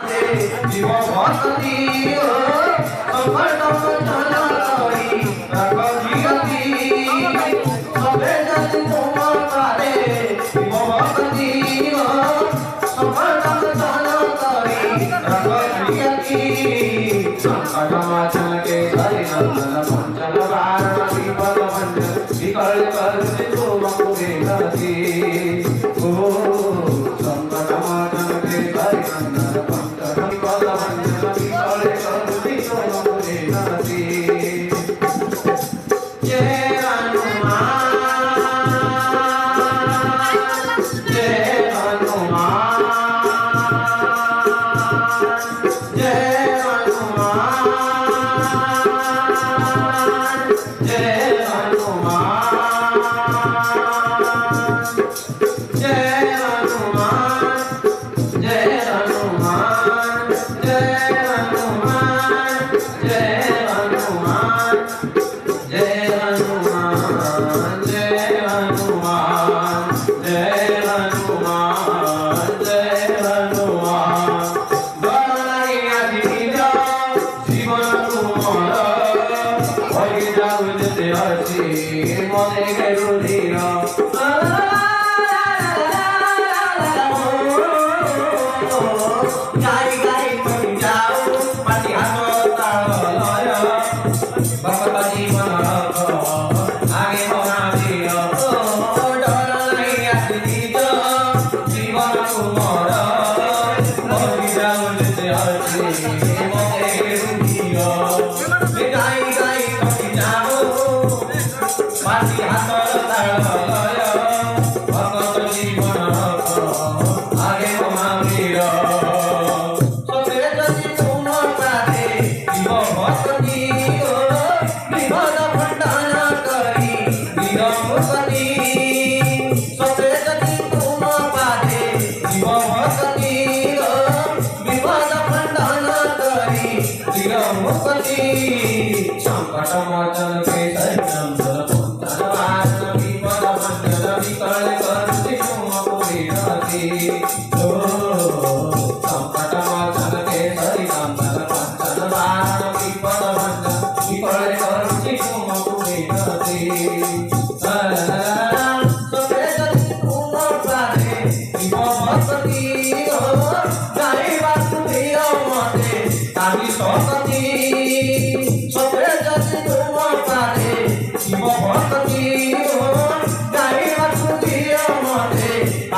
जीव भक्ति संकट चला करी रघुजीति सबे जन तुम्हारे जीव भक्ति संकट चला करी रघुजीति संकट मोचन के हरि नंदन पंचन वारण विपद भंजन विकल कर तुम कुबेरती ओ संकट मोचन के हरि नंदन पंचन विपद भंजन विकल कर तुम कुबेरती जय हनुमान जय हनुमान जय हनुमान जय हनुमान जय हनुमान जय हनुमान जय हनुमान जय हनुमान जय हनुमान जय हनुमान जय हनुमान जय हनुमान बड़ाइया दीदा जीवन तुम्हारा होई जाऊ जते हसी मने के रुधिरा गाई गाई पड़ी जाओ पाटी हाथ ताल भक्त जीवन आगे बना दिया डर नहीं आती जीवन तुम्हारा होई जाऊ जते हसी मने के रुधिरा गाई गाई पड़ी जाओ पाटी हाथ ताल भक्त जीवन आगे बना दिया संकट मोचन के संचल पंचन वारण विपद भंजन विकल कर तुम कुबेरती संकट मोचन के संचल पंचन वारण विपद भंजन विकल कर तुम कुबेरती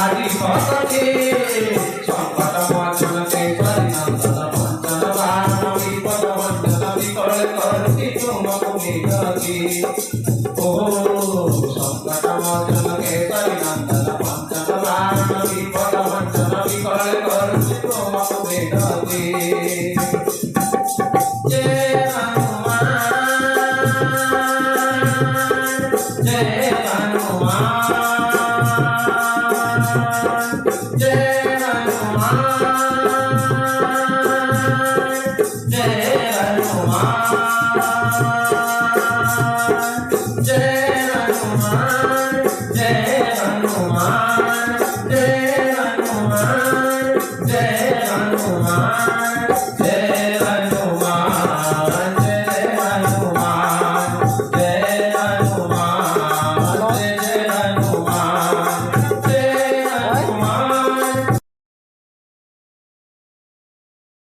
आदि भक्ति संकट मोचन के हरि नंदन पंचन वारण विपद भंजन विकल कर तुम कुबेरती ओ संकट मोचन के हरि नंदन पंचन वारण विपद भंजन विकल कर तुम कुबेरती।